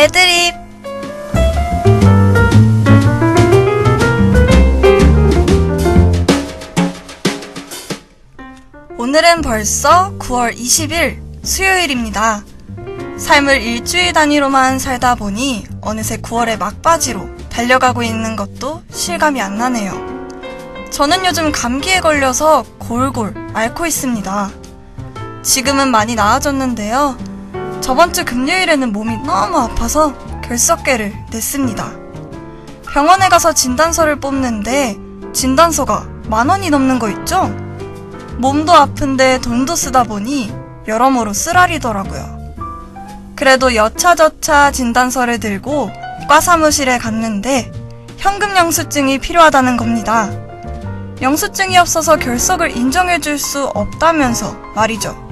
애드립. 오늘은 벌써 9월 20일 수요일입니다. 삶을 일주일 단위로만 살다 보니 어느새 9월의 막바지로 달려가고 있는 것도 실감이 안 나네요. 저는 요즘 감기에 걸려서 골골 앓고 있습니다. 지금은 많이 나아졌는데요. 저번 주 금요일에는 몸이 너무 아파서 결석계를 냈습니다. 병원에 가서 진단서를 뽑는데 진단서가 10,000원이 넘는 거 있죠? 몸도 아픈데 돈도 쓰다 보니 여러모로 쓰라리더라고요. 그래도 여차저차 진단서를 들고 과 사무실에 갔는데 현금 영수증이 필요하다는 겁니다. 영수증이 없어서 결석을 인정해줄 수 없다면서 말이죠.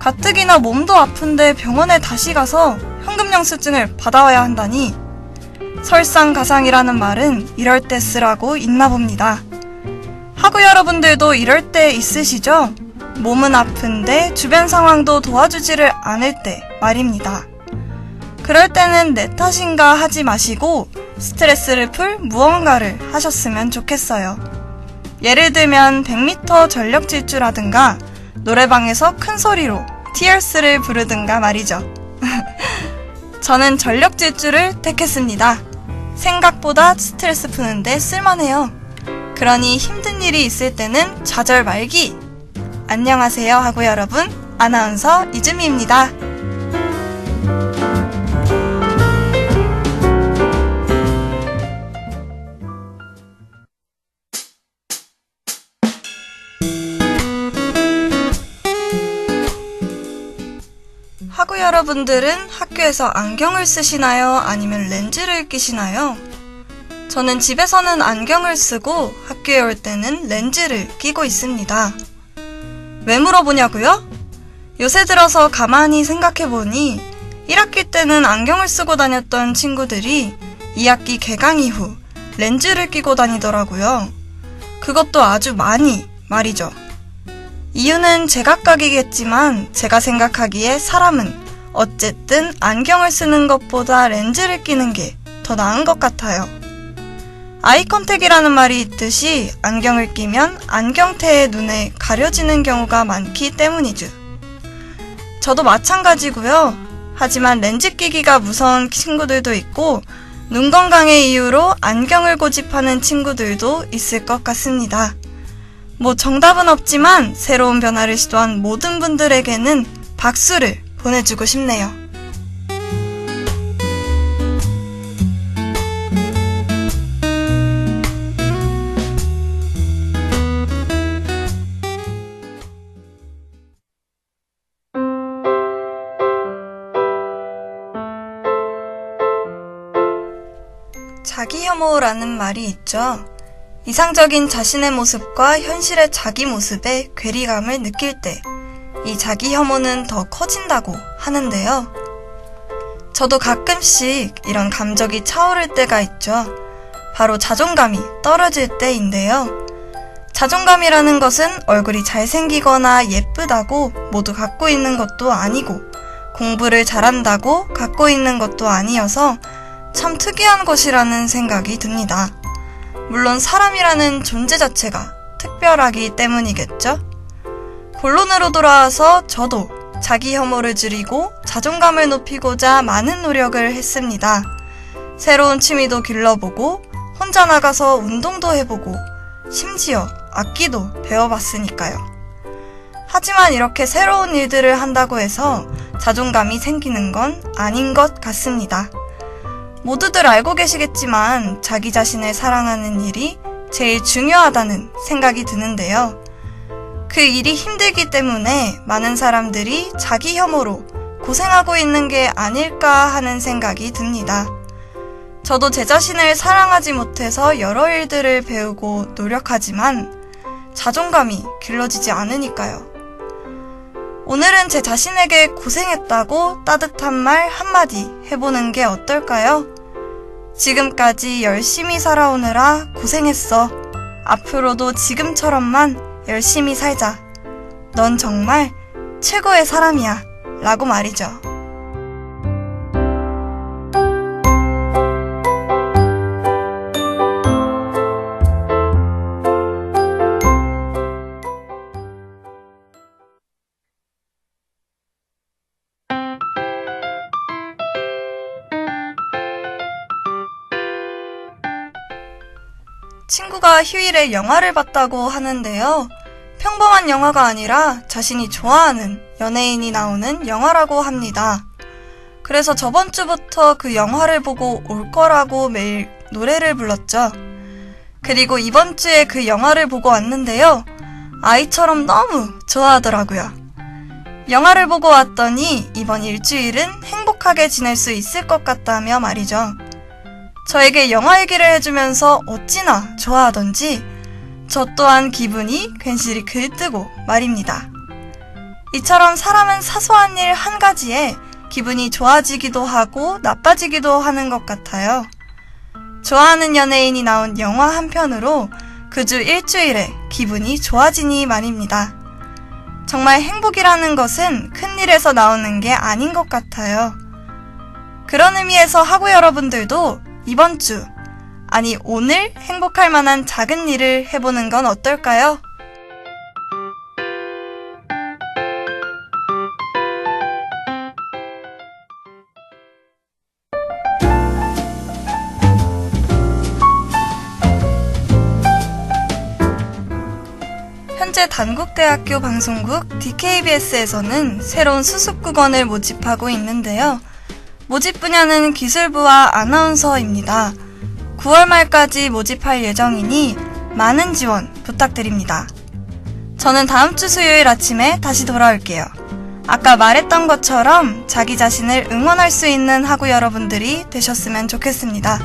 가뜩이나 몸도 아픈데 병원에 다시 가서 현금 영수증을 받아와야 한다니 설상가상이라는 말은 이럴 때 쓰라고 있나 봅니다. 하구 여러분들도 이럴 때 있으시죠? 몸은 아픈데 주변 상황도 도와주지를 않을 때 말입니다. 그럴 때는 내 탓인가 하지 마시고 스트레스를 풀 무언가를 하셨으면 좋겠어요. 예를 들면 100m 전력 질주라든가 노래방에서 큰 소리로 티얼스를 부르든가 말이죠. 저는 전력 질주를 택했습니다. 생각보다 스트레스 푸는데 쓸만해요. 그러니 힘든 일이 있을 때는 좌절 말기. 안녕하세요 하고 여러분, 아나운서 이주미입니다. 하구 여러분들은 학교에서 안경을 쓰시나요? 아니면 렌즈를 끼시나요? 저는 집에서는 안경을 쓰고 학교에 올 때는 렌즈를 끼고 있습니다. 왜 물어보냐고요? 요새 들어서 가만히 생각해보니 1학기 때는 안경을 쓰고 다녔던 친구들이 2학기 개강 이후 렌즈를 끼고 다니더라고요. 그것도 아주 많이 말이죠. 이유는 제각각이겠지만 제가 생각하기에 사람은 어쨌든 안경을 쓰는 것보다 렌즈를 끼는 게 더 나은 것 같아요. 아이컨택이라는 말이 있듯이 안경을 끼면 안경테의 눈에 가려지는 경우가 많기 때문이죠. 저도 마찬가지고요. 하지만 렌즈 끼기가 무서운 친구들도 있고 눈 건강의 이유로 안경을 고집하는 친구들도 있을 것 같습니다. 뭐 정답은 없지만 새로운 변화를 시도한 모든 분들에게는 박수를 보내주고 싶네요. 자기 혐오라는 말이 있죠. 이상적인 자신의 모습과 현실의 자기 모습에 괴리감을 느낄 때 이 자기 혐오는 더 커진다고 하는데요. 저도 가끔씩 이런 감정이 차오를 때가 있죠. 바로 자존감이 떨어질 때인데요. 자존감이라는 것은 얼굴이 잘생기거나 예쁘다고 모두 갖고 있는 것도 아니고 공부를 잘한다고 갖고 있는 것도 아니어서 참 특이한 것이라는 생각이 듭니다. 물론 사람이라는 존재 자체가 특별하기 때문이겠죠? 본론으로 돌아와서 저도 자기 혐오를 줄이고 자존감을 높이고자 많은 노력을 했습니다. 새로운 취미도 길러보고 혼자 나가서 운동도 해보고 심지어 악기도 배워봤으니까요. 하지만 이렇게 새로운 일들을 한다고 해서 자존감이 생기는 건 아닌 것 같습니다. 모두들 알고 계시겠지만 자기 자신을 사랑하는 일이 제일 중요하다는 생각이 드는데요. 그 일이 힘들기 때문에 많은 사람들이 자기 혐오로 고생하고 있는 게 아닐까 하는 생각이 듭니다. 저도 제 자신을 사랑하지 못해서 여러 일들을 배우고 노력하지만 자존감이 길러지지 않으니까요. 오늘은 제 자신에게 고생했다고 따뜻한 말 한마디 해보는 게 어떨까요? 지금까지 열심히 살아오느라 고생했어. 앞으로도 지금처럼만 열심히 살자. 넌 정말 최고의 사람이야. 라고 말이죠. 친구가 휴일에 영화를 봤다고 하는데요. 평범한 영화가 아니라 자신이 좋아하는 연예인이 나오는 영화라고 합니다. 그래서 저번 주부터 그 영화를 보고 올 거라고 매일 노래를 불렀죠. 그리고 이번 주에 그 영화를 보고 왔는데요. 아이처럼 너무 좋아하더라고요. 영화를 보고 왔더니 이번 일주일은 행복하게 지낼 수 있을 것 같다며 말이죠. 저에게 영화 얘기를 해주면서 어찌나 좋아하던지 저 또한 기분이 괜시리 글뜨고 말입니다. 이처럼 사람은 사소한 일 한 가지에 기분이 좋아지기도 하고 나빠지기도 하는 것 같아요. 좋아하는 연예인이 나온 영화 한 편으로 그 주 일주일에 기분이 좋아지니 말입니다. 정말 행복이라는 것은 큰 일에서 나오는 게 아닌 것 같아요. 그런 의미에서 하고 여러분들도 이번 주, 아니 오늘 행복할 만한 작은 일을 해보는 건 어떨까요? 현재 단국대학교 방송국 DKBS에서는 새로운 수습국원을 모집하고 있는데요. 모집 분야는 기술부와 아나운서입니다. 9월 말까지 모집할 예정이니 많은 지원 부탁드립니다. 저는 다음 주 수요일 아침에 다시 돌아올게요. 아까 말했던 것처럼 자기 자신을 응원할 수 있는 하구 여러분들이 되셨으면 좋겠습니다.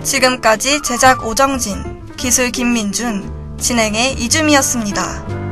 지금까지 제작 오정진, 기술 김민준, 진행의 이주미였습니다.